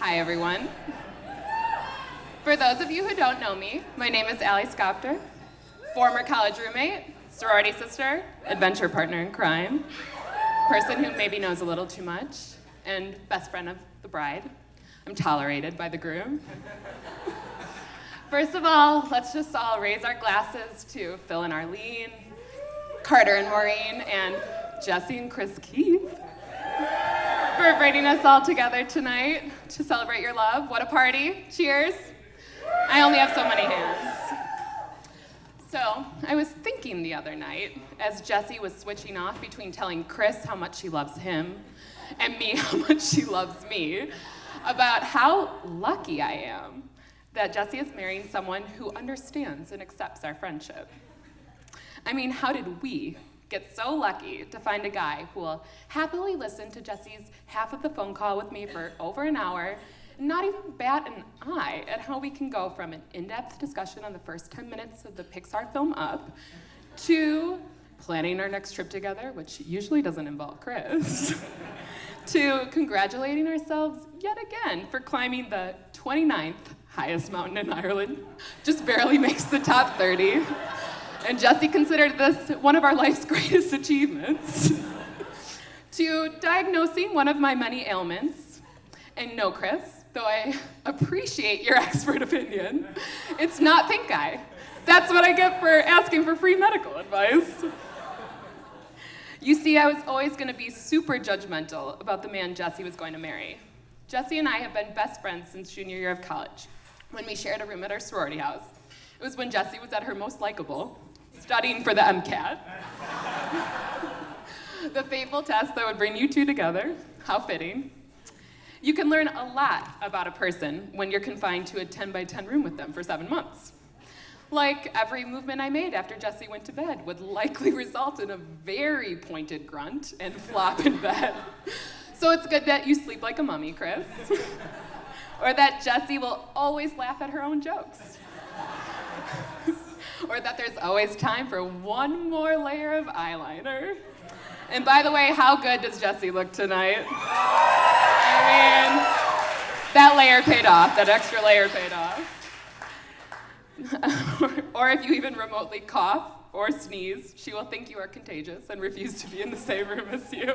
Hi, everyone. For those of you who don't know me, my name is Allie Scopter, former college roommate, sorority sister, adventure partner in crime, person who maybe knows a little too much, and best friend of the bride. I'm tolerated by the groom. First of all, let's just all raise our glasses to Phil and Arlene, Carter and Maureen, and Jessy and Chris Keith for bringing us all together tonight to celebrate your love. What a party. Cheers. I only have so many hands. So, I was thinking the other night, as Jessy was switching off between telling Chris how much she loves him and me how much she loves me, about how lucky I am that Jessy is marrying someone who understands and accepts our friendship. I mean, how did we get so lucky to find a guy who will happily listen to Jessy's half of the phone call with me for over an hour and not even bat an eye at how we can go from an in-depth discussion on the first 10 minutes of the Pixar film Up to planning our next trip together, which usually doesn't involve Chris, to congratulating ourselves yet again for climbing the 29th highest mountain in Ireland, just barely makes the top 30. And Jessy considered this one of our life's greatest achievements, to diagnosing one of my many ailments. And no, Chris, though I appreciate your expert opinion, it's not pink eye. That's what I get for asking for free medical advice. You see, I was always going to be super judgmental about the man Jessy was going to marry. Jessy and I have been best friends since junior year of college, when we shared a room at our sorority house. It was when Jessy was at her most likable, studying for the MCAT. The fateful test that would bring you two together. How fitting. You can learn a lot about a person when you're confined to a 10 by 10 room with them for 7 months. Like, every movement I made after Jessy went to bed would likely result in a very pointed grunt and flop in bed. So it's good that you sleep like a mummy, Chris. Or that Jessy will always laugh at her own jokes. Or that there's always time for one more layer of eyeliner. And by the way, how good does Jessy look tonight? I mean, that layer paid off, that extra layer paid off. Or if you even remotely cough or sneeze, she will think you are contagious and refuse to be in the same room as you.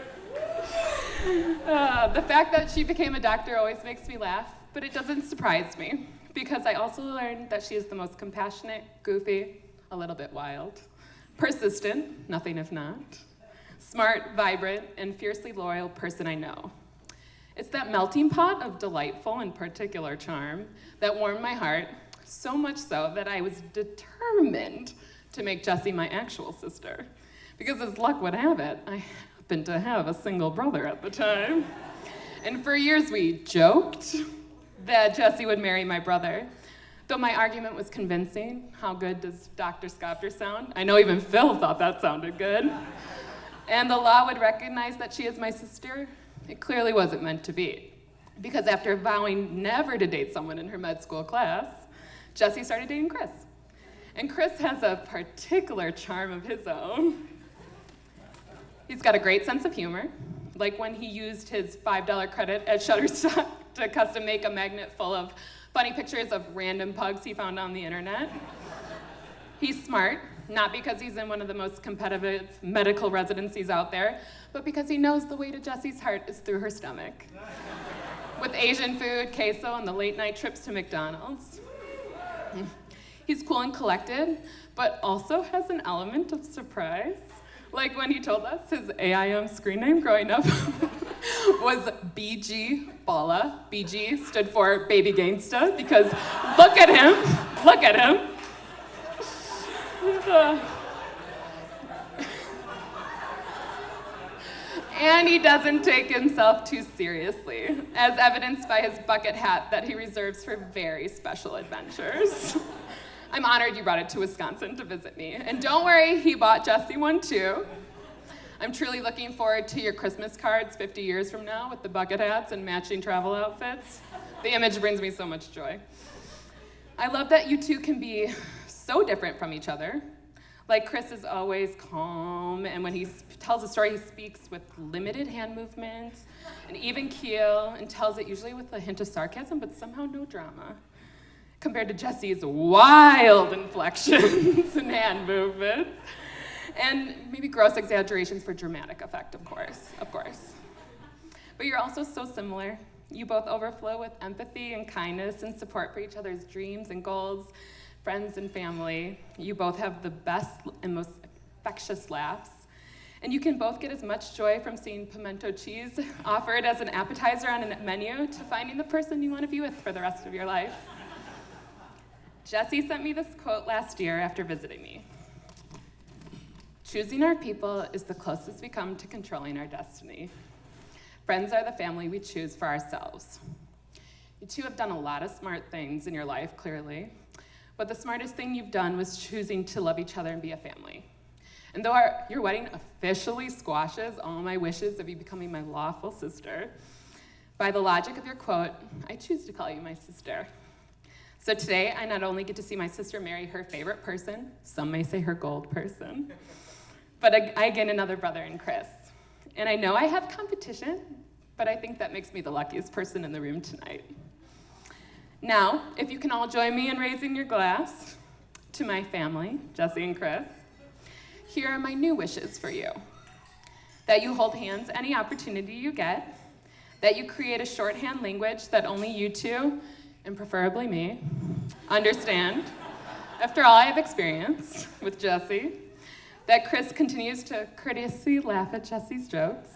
The fact that she became a doctor always makes me laugh, but it doesn't surprise me, because I also learned that she is the most compassionate, goofy, a little bit wild, persistent, nothing if not, smart, vibrant, and fiercely loyal person I know. It's that melting pot of delightful and particular charm that warmed my heart, so much so that I was determined to make Jessy my actual sister. Because as luck would have it, I happened to have a single brother at the time. And for years we joked that Jessy would marry my brother. Though my argument was convincing, how good does Dr. Scopter sound? I know even Phil thought that sounded good. And the law would recognize that she is my sister. It clearly wasn't meant to be. Because after vowing never to date someone in her med school class, Jessy started dating Chris. And Chris has a particular charm of his own. He's got a great sense of humor, like when he used his $5 credit at Shutterstock to custom make a magnet full of funny pictures of random pugs he found on the internet. He's smart, not because he's in one of the most competitive medical residencies out there, but because he knows the way to Jessy's heart is through her stomach. With Asian food, queso, and the late night trips to McDonald's. He's cool and collected, but also has an element of surprise. Like when he told us his AIM screen name growing up was BG Bala. BG stood for Baby Gangsta, because look at him. And he doesn't take himself too seriously, as evidenced by his bucket hat that he reserves for very special adventures. I'm honored you brought it to Wisconsin to visit me. And don't worry, he bought Jessy one too. I'm truly looking forward to your Christmas cards 50 years from now with the bucket hats and matching travel outfits. The image brings me so much joy. I love that you two can be so different from each other, Like Chris is always calm, and when he tells a story, he speaks with limited hand movements, an even keel, and tells it usually with a hint of sarcasm, but somehow no drama. Compared to Jessy's wild inflections and hand movements, and maybe gross exaggerations for dramatic effect, of course. But you're also so similar. You both overflow with empathy and kindness and support for each other's dreams and goals, friends and family. You both have the best and most infectious laughs. And you can both get as much joy from seeing pimento cheese offered as an appetizer on a menu to finding the person you want to be with for the rest of your life. Jessy sent me this quote last year after visiting me. Choosing our people is the closest we come to controlling our destiny. Friends are the family we choose for ourselves. You two have done a lot of smart things in your life, clearly. But the smartest thing you've done was choosing to love each other and be a family. And though your wedding officially squashes all my wishes of you becoming my lawful sister, by the logic of your quote, I choose to call you my sister. So today, I not only get to see my sister marry her favorite person, some may say her gold person, but I gain another brother in Chris. And I know I have competition, but I think that makes me the luckiest person in the room tonight. Now, if you can all join me in raising your glass to my family, Jessy and Chris, here are my new wishes for you. That you hold hands any opportunity you get, that you create a shorthand language that only you two, and preferably me, understand. After all I have experienced with Jessy, that Chris continues to courteously laugh at Jessy's jokes,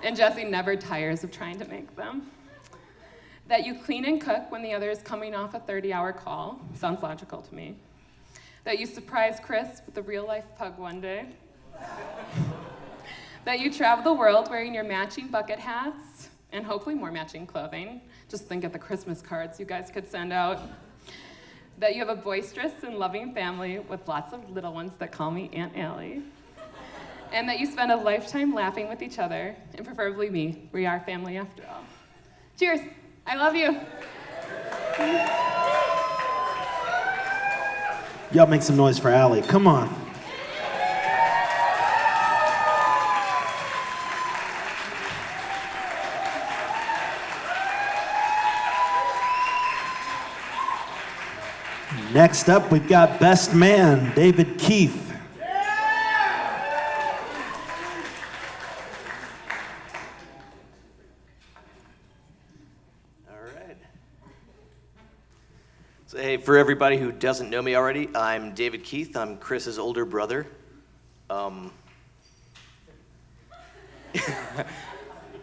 and Jessy never tires of trying to make them. That you clean and cook when the other is coming off a 30-hour call. Sounds logical to me. That you surprise Chris with a real-life pug one day. That you travel the world wearing your matching bucket hats and hopefully more matching clothing. Just think of the Christmas cards you guys could send out. That you have a boisterous and loving family with lots of little ones that call me Aunt Allie. And that you spend a lifetime laughing with each other, and preferably me. We are family after all. Cheers. I love you. Y'all make some noise for Allie. Come on. Next up, we've got Best Man, David Keith. Hey, for everybody who doesn't know me already, I'm David Keith. I'm Chris's older brother.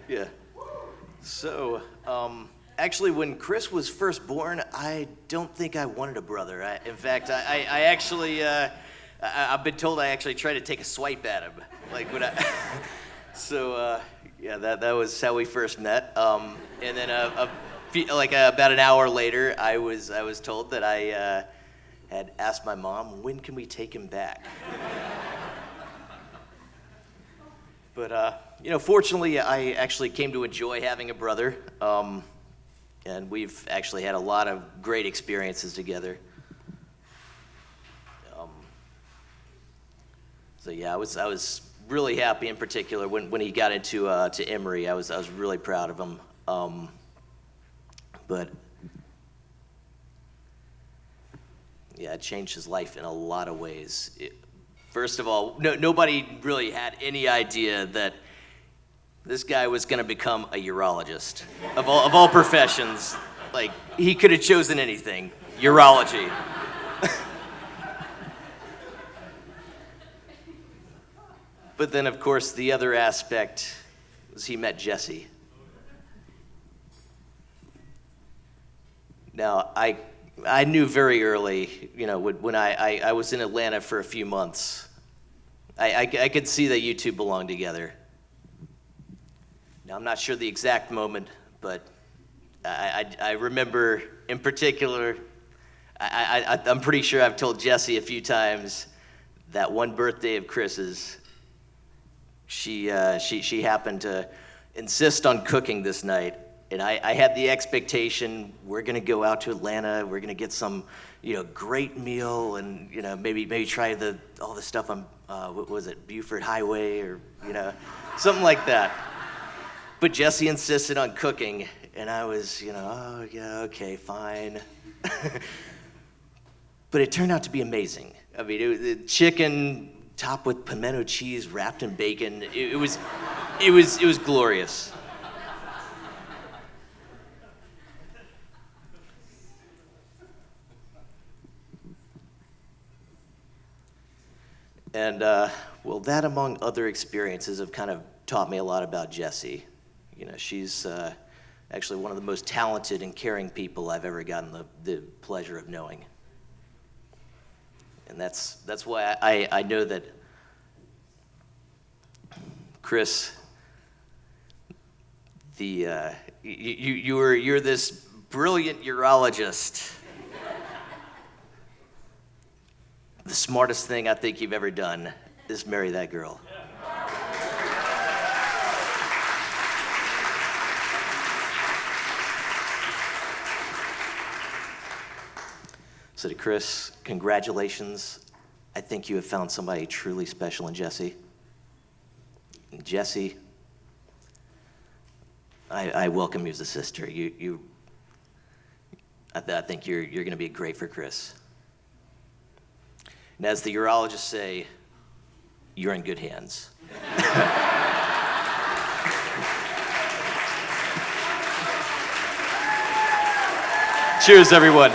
Yeah. So, actually, when Chris was first born, I don't think I wanted a brother. In fact, I actually, I've been told I actually tried to take a swipe at him. Like when I, so yeah, that was how we first met. And then about an hour later, I was told that I had asked my mom, when can we take him back? But fortunately, I actually came to enjoy having a brother, and we've actually had a lot of great experiences together. So yeah, I was really happy in particular when he got into to Emory. I was really proud of him. But yeah, it changed his life in a lot of ways. First of all, nobody really had any idea that this guy was going to become a urologist. Of all professions, like, he could have chosen anything. Urology. But then, of course, the other aspect was he met Jessy. Now, I knew very early, when I was in Atlanta for a few months, I could see that you two belonged together. Now, I'm not sure the exact moment, but I remember in particular, I'm pretty sure I've told Jessy a few times that one birthday of Chris's, she happened to insist on cooking this night, And I had the expectation, we're gonna go out to Atlanta, we're gonna get some, great meal and, maybe try all the stuff on, what was it, Buford Highway or, something like that. But Jessy insisted on cooking, and I was, oh, yeah, okay, fine. But it turned out to be amazing. I mean, the chicken topped with pimento cheese, wrapped in bacon. It was glorious. And well, that among other experiences have kind of taught me a lot about Jessy. She's actually one of the most talented and caring people I've ever gotten the pleasure of knowing. And that's why I know that Chris, you're this brilliant urologist. The smartest thing I think you've ever done is marry that girl. So to Chris, congratulations. I think you have found somebody truly special in Jessy. And Jessy, I welcome you as a sister. I think you're going to be great for Chris. And as the urologists say, you're in good hands. Cheers, everyone.